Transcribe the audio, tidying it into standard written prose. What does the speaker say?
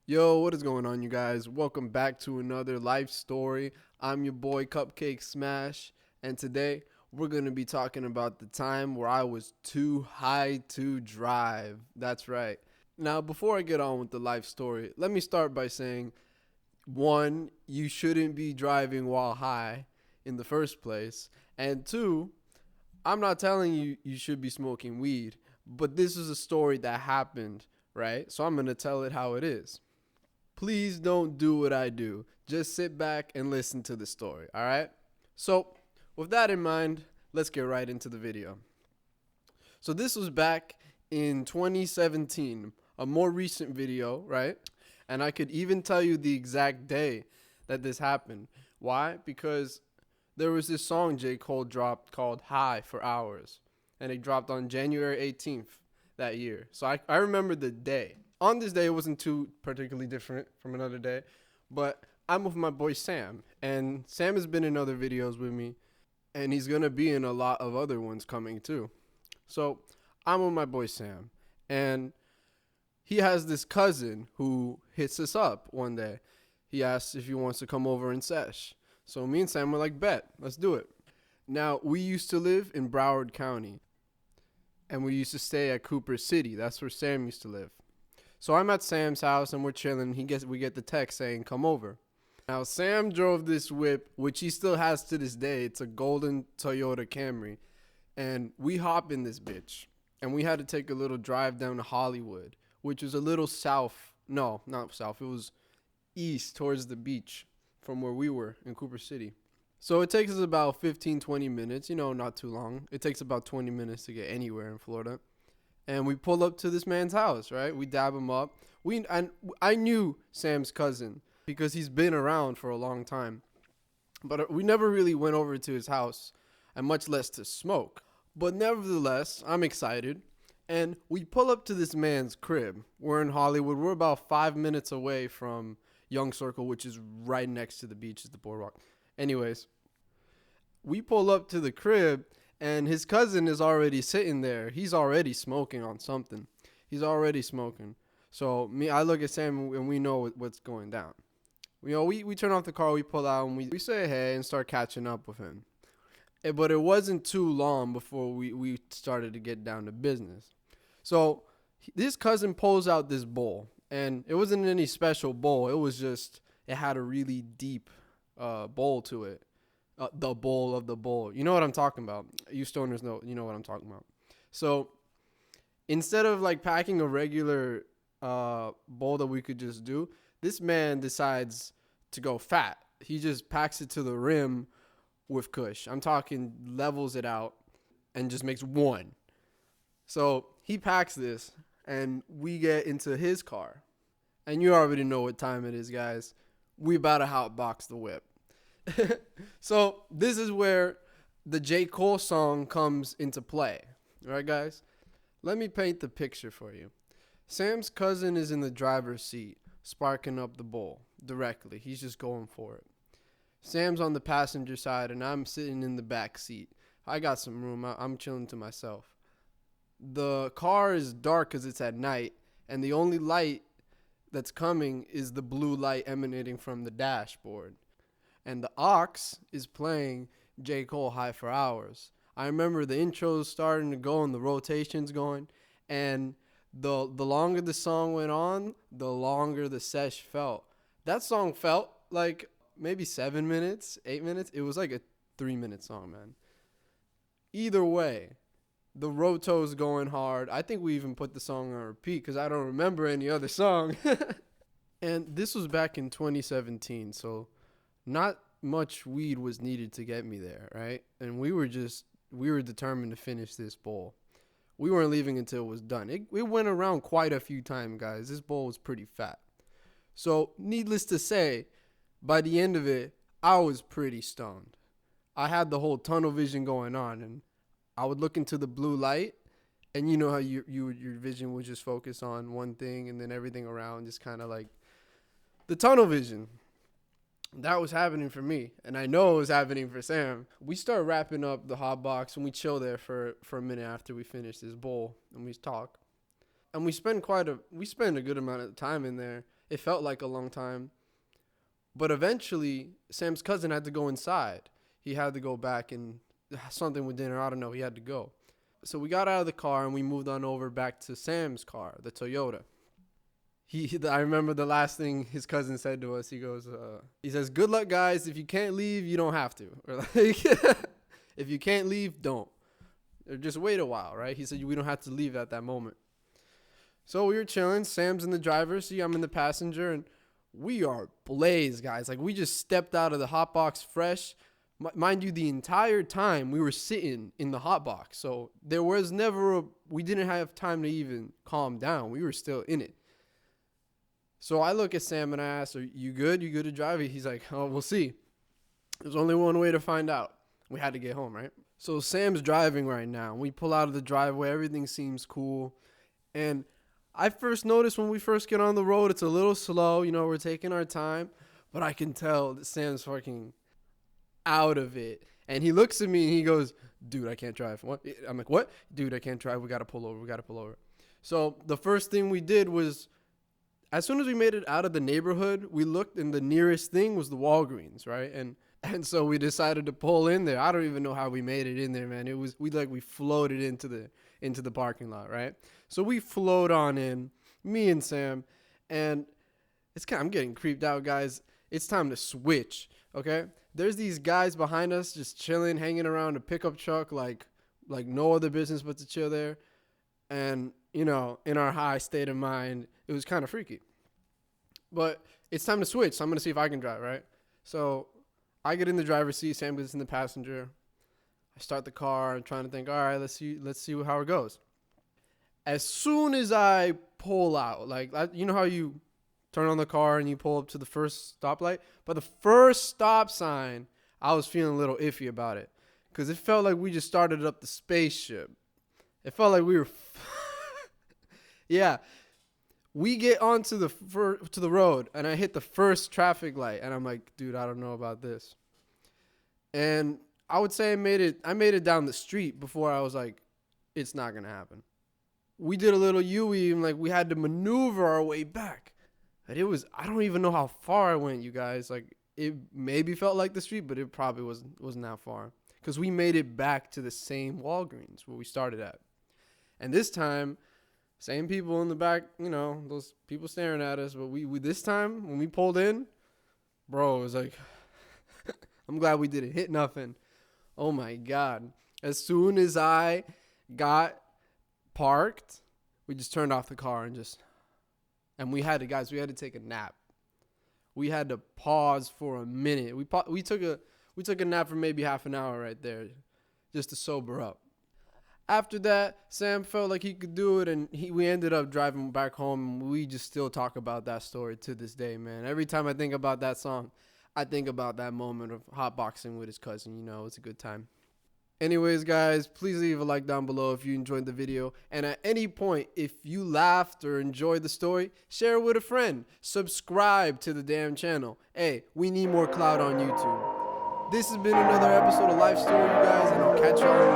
Yo, what is going on, you guys? Welcome back to another life story. I'm your boy Cupcake Smash, and today we're going to be talking about the time where I was too high to drive. That's right. Now, before I get on with the life story, let me start by saying one, you shouldn't be driving while high in the first place, and two, I'm not telling you you should be smoking weed, but this is a story that happened, right? So I'm going to tell it how it is. Please don't do what I do. Just sit back and listen to the story, all right? So, with that in mind, let's get right into the video. So, this was back in 2017, a more recent video, right? And I could even tell you the exact day that this happened. Why? Because there was this song J. Cole dropped called High for Hours, and it dropped on January 18th that year. So, I remember the day. On this day, it wasn't too particularly different from another day, but I'm with my boy Sam, and Sam has been in other videos with me, and he's gonna be in a lot of other ones coming too. So I'm with my boy Sam, and he has this cousin who hits us up one day. He asks if he wants to come over and sesh. So me and Sam were like, bet, let's do it. Now, we used to live in Broward County, and we used to stay at Cooper City. That's where Sam used to live. So I'm at Sam's house and we're chilling. We get the text saying, come over. Now, Sam drove this whip, which he still has to this day. It's a golden Toyota Camry. And we hop in this bitch. And we had to take a little drive down to Hollywood, which was a little south. No, not south. It was east towards the beach from where we were in Cooper City. So it takes us about 15, 20 minutes. Not too long. It takes about 20 minutes to get anywhere in Florida. And we pull up to this man's house, right? We dab him up. I knew Sam's cousin because he's been around for a long time. But we never really went over to his house, and much less to smoke. But nevertheless, I'm excited. And we pull up to this man's crib. We're in Hollywood. We're about 5 minutes away from Young Circle, which is right next to the beach, is the boardwalk. Anyways, we pull up to the crib, and his cousin is already sitting there. He's already smoking on something. He's already smoking. So I look at Sam, and we know what's going down. We turn off the car, we pull out, and we say hey and start catching up with him. But it wasn't too long before we started to get down to business. So this cousin pulls out this bowl, and it wasn't any special bowl. It was just, it had a really deep bowl to it. The bowl of the bowl. You know what I'm talking about. You stoners know, you know what I'm talking about. So instead of like packing a regular bowl that we could just do, this man decides to go fat. He just packs it to the rim with Kush. I'm talking levels it out and just makes one. So he packs this and we get into his car. And you already know what time it is, guys. We about to hotbox the whip. So this is where the J. Cole song comes into play. All right, guys? Let me paint the picture for you. Sam's cousin is in the driver's seat, sparking up the bowl directly. He's just going for it. Sam's on the passenger side, and I'm sitting in the back seat. I got some room. I'm chilling to myself. The car is dark because it's at night, and the only light that's coming is the blue light emanating from the dashboard. And the aux is playing J. Cole High for Hours. I remember the intros starting to go and the rotations going. And the longer the song went on, the longer the sesh felt. That song felt like maybe 7 minutes, 8 minutes. It was like a 3-minute song, man. Either way, the roto's going hard. I think we even put the song on repeat because I don't remember any other song. And this was back in 2017, so not much weed was needed to get me there, right? And we were determined to finish this bowl. We weren't leaving until it was done. It went around quite a few times, guys. This bowl was pretty fat. So, needless to say, by the end of it, I was pretty stoned. I had the whole tunnel vision going on, and I would look into the blue light, and you know how your vision would just focus on one thing, and then everything around just kind of like the tunnel vision. That was happening for me, and I know it was happening for Sam. We start wrapping up the hot box, and we chill there for a minute after we finish this bowl, and we talk. And we spend a good amount of time in there. It felt like a long time. But eventually, Sam's cousin had to go inside. He had to go back and something with dinner. I don't know. He had to go. So we got out of the car and we moved on over back to Sam's car, the Toyota. I remember the last thing his cousin said to us. He says, "Good luck, guys. If you can't leave, you don't have to. Or like, if you can't leave, don't. Or just wait a while, right?" He said, "We don't have to leave at that moment." So we were chilling. Sam's in the driver's seat. I'm in the passenger, and we are blazed, guys. Like, we just stepped out of the hot box fresh. Mind you, the entire time we were sitting in the hot box. So there was never we didn't have time to even calm down. We were still in it. So I look at Sam and I ask, "Are you good? You good to drive?" He's like, "Oh, we'll see. There's only one way to find out." We had to get home, right? So Sam's driving right now. We pull out of the driveway. Everything seems cool. And I first noticed when we first get on the road, it's a little slow. You know, we're taking our time. But I can tell that Sam's fucking out of it. And he looks at me and he goes, "Dude, I can't drive." What? I'm like, "What?" "Dude, I can't drive. We got to pull over. We got to pull over." So the first thing we did was, as soon as we made it out of the neighborhood, we looked and the nearest thing was the Walgreens, right? And so we decided to pull in there. I don't even know how we made it in there, man. We floated into the parking lot, right? So we float on in, me and Sam, and I'm getting creeped out, guys. It's time to switch, okay? There's these guys behind us just chilling, hanging around a pickup truck like no other business but to chill there. And, you know, in our high state of mind, it was kind of freaky. But it's time to switch. So I'm going to see if I can drive, right? So I get in the driver's seat. Sam gets in the passenger. I start the car. I'm trying to think, all right, let's see how it goes. As soon as I pull out, you know how you turn on the car and you pull up to the first stoplight? But the first stop sign, I was feeling a little iffy about it because it felt like we just started up the spaceship. It felt like we were, yeah. We get onto the road and I hit the first traffic light and I'm like, "Dude, I don't know about this." And I would say I made it down the street before I was like, "It's not gonna happen." We did a little U-E and like we had to maneuver our way back. And I don't even know how far I went, you guys. Like, it maybe felt like the street, but it probably wasn't that far because we made it back to the same Walgreens where we started at. And this time, same people in the back, you know, those people staring at us. But we this time, when we pulled in, bro, it was like, I'm glad we didn't hit nothing. Oh, my God. As soon as I got parked, we just turned off the car and we had to take a nap. We had to pause for a minute. We took a nap for maybe half an hour right there just to sober up. After that, Sam felt like he could do it, and we ended up driving back home. We just still talk about that story to this day, man. Every time I think about that song, I think about that moment of hotboxing with his cousin. You know, it's a good time. Anyways, guys, please leave a like down below if you enjoyed the video. And at any point, if you laughed or enjoyed the story, share it with a friend. Subscribe to the damn channel. Hey, we need more clout on YouTube. This has been another episode of Life Story, you guys, and I'll catch y'all in the